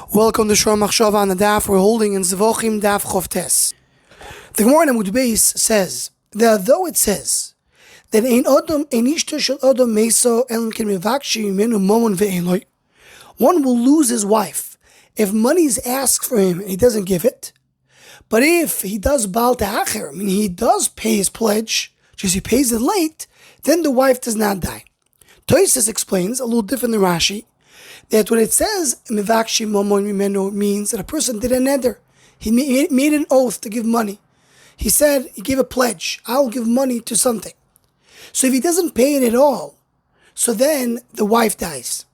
Welcome to Shor Machshava on the Daf. We're holding in Zevachim Daf Chovtes. The Gemara in Amud Beis says that though it says that ein ishto shel adam meso elam ken mevakshi mimenu momon ve'ein lo, one will lose his wife if money is asked for him and he doesn't give it. But if he does bal ta'acher, meaning he does pay his pledge, just he pays it late, then the wife does not die. Tosfos explains a little different than Rashi, that when it says mevakshi momon mimenu means that a person did a neder. He made an oath to give money. He said, he gave a pledge, I'll give money to something. So if he doesn't pay it at all, so then the wife dies.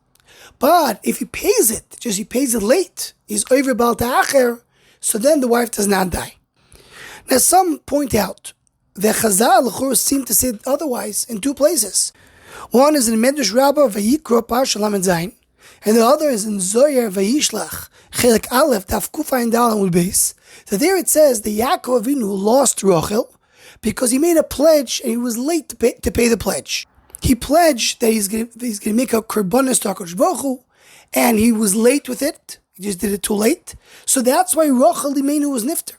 But if he pays it, just he pays it late, he's over bal ta'acher, so then the wife does not die. Now some point out that Chazal seem to say it otherwise in two places. One is in Medrash Rabbah Vayikra Parsha Lamed Zayin, and the other is in Zohar Vayishlach Chelik Aleph Daf Kufayin Dal Amud Beis. So there it says the Yaakov Avinu lost Rachel because he made a pledge and he was late to pay the pledge. He pledged that he's going to make a korbanos to HaKadosh Baruch Hu, and he was late with it. He just did it too late. So that's why Rachel Imenu was nifter.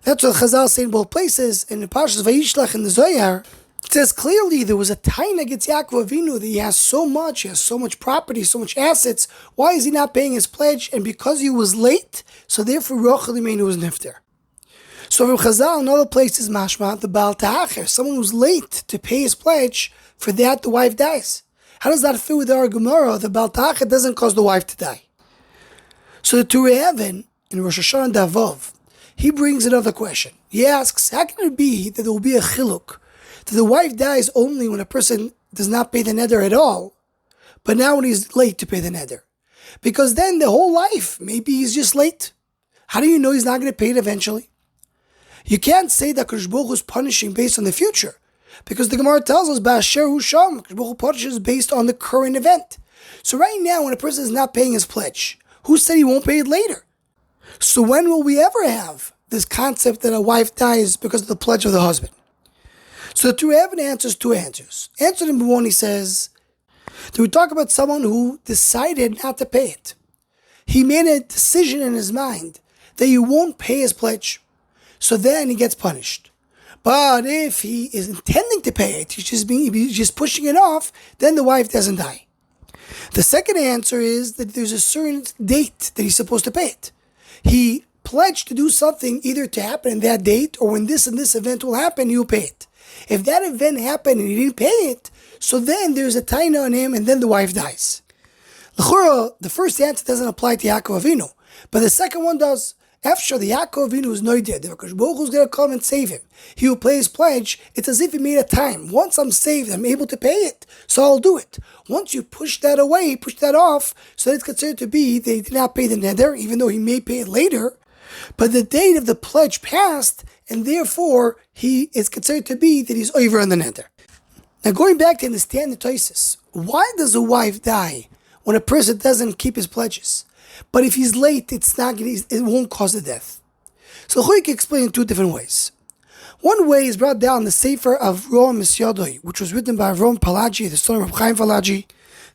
That's what Chazal say in both places. In the Parshas Vayishlach in the Zohar, it says clearly there was a taina against Yaakov Avinu that he has so much property, so much assets. Why is he not paying his pledge? And because he was late, so therefore Rachel Imenu was nifter. So from Chazal, in other places, mashma, the Baal Ta'acher, someone who's late to pay his pledge, for that the wife dies. How does that fit with our Gemara? The Baal Ta'acher doesn't cause the wife to die. So the Turei Even, in Rosh Hashanah Davov, he brings another question. He asks, how can it be that there will be a chiluk, that the wife dies only when a person does not pay the neder at all, but now when he's late to pay the neder? Because then the whole life, maybe he's just late. How do you know he's not going to pay it eventually? You can't say that Kadosh Baruch Hu is punishing based on the future, because the Gemara tells us, Ba'asher hu sham, Kadosh Baruch Hu punishes based on the current event. So right now, when a person is not paying his pledge, who said he won't pay it later? So when will we ever have this concept that a wife dies because of the pledge of the husband? So the Turei Even answers two answers. Answer number one, he says, that we talk about someone who decided not to pay it. He made a decision in his mind that he won't pay his pledge. So then he gets punished. But if he is intending to pay it, he's just pushing it off, then the wife doesn't die. The second answer is that there's a certain date that he's supposed to pay it. He pledged to do something either to happen in that date or when this and this event will happen, he'll pay it. If that event happened and he didn't pay it, so then there's a taina on him and then the wife dies. L'chura, the first answer doesn't apply to Yaakov Avinu, but the second one does. After the Yaakov Avinu is noided, the Kadosh Baruch Hu is going to come and save him. He will pay his pledge. It's as if he made a time. Once I'm saved, I'm able to pay it, so I'll do it. Once you push that away, push that off, so it's considered to be that he did not pay the neder, even though he may pay it later. But the date of the pledge passed, and therefore he is considered to be that he's over on the neder. Now going back to understand the Tosfos, why does a wife die when a person doesn't keep his pledges? But if he's late, it won't cause the death. So you can explain in two different ways. One way is brought down in the Sefer of Rom Misyadoi, which was written by Rom Palaji, the son of Chaim Palaji.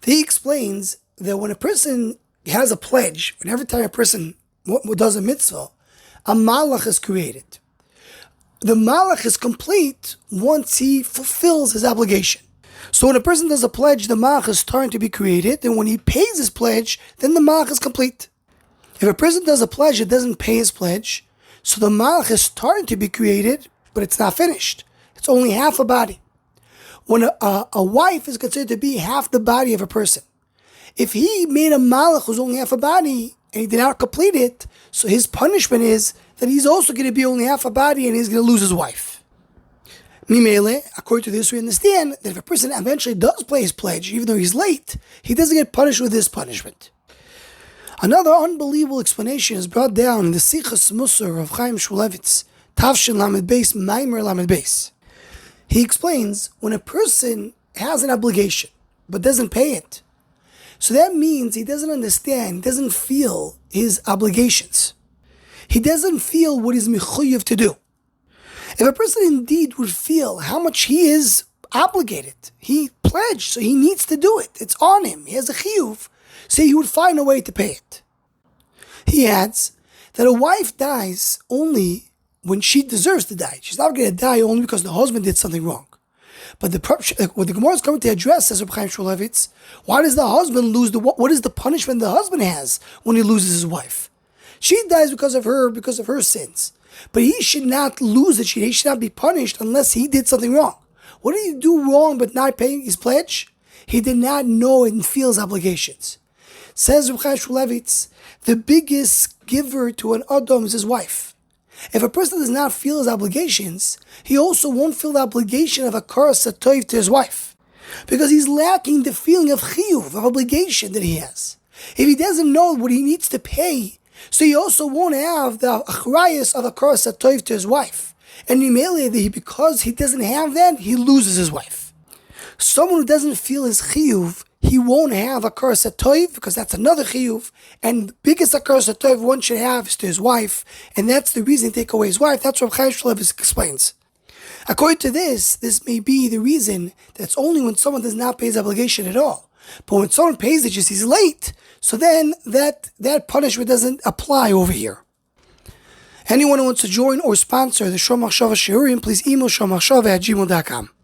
He explains that when a person has a pledge, whenever time a person does a mitzvah, a malach is created. The malach is complete once he fulfills his obligation. So when a person does a pledge, the malach is starting to be created, and when he pays his pledge, then the malach is complete. If a person does a pledge and doesn't pay his pledge, so the malach is starting to be created, but it's not finished. It's only half a body. When a wife is considered to be half the body of a person, if he made a malach who's only half a body, and he did not complete it, so his punishment is that he's also going to be only half a body, and he's going to lose his wife. Mimele, according to this, we understand that if a person eventually does pay his pledge, even though he's late, he doesn't get punished with this punishment. Another unbelievable explanation is brought down in the Sichas Musar of Chaim Shmulevitz, Tavshin Lamed Beis, Maimer Lamed Beis. He explains when a person has an obligation but doesn't pay it, so that means he doesn't understand, doesn't feel his obligations. He doesn't feel what he's mechuyev to do. If a person indeed would feel how much he is obligated, he pledged, so he needs to do it. It's on him. He has a chiyuv, so he would find a way to pay it. He adds that a wife dies only when she deserves to die. She's not going to die only because the husband did something wrong. But what the Gemara is coming to address, says Zevachim Shulevitz, why does the husband lose what is the punishment the husband has when he loses his wife? She dies because of her sins. But he should not lose it. He should not be punished unless he did something wrong. What did he do wrong but not paying his pledge? He did not know and feel his obligations. Says Zevachim Shulevitz, the biggest giver to an Adam is his wife. If a person does not feel his obligations, he also won't feel the obligation of a karas hatov to his wife, because he's lacking the feeling of chiyuv, of obligation that he has. If he doesn't know what he needs to pay, so he also won't have the achrayus of a karas hatov to his wife. And immediately, because he doesn't have that, he loses his wife. Someone who doesn't feel his chiyuv, he won't have a karas hatov, because that's another chiyuv, and the biggest karas hatov one should have is to his wife, and that's the reason to take away his wife. That's what Chaim Shulevitz explains. According to this may be the reason that's only when someone does not pay his obligation at all. But when someone pays it, just he's late, so then that punishment doesn't apply over here. Anyone who wants to join or sponsor the Shom Machshava Shiurim, please email shommachshava@gmail.com.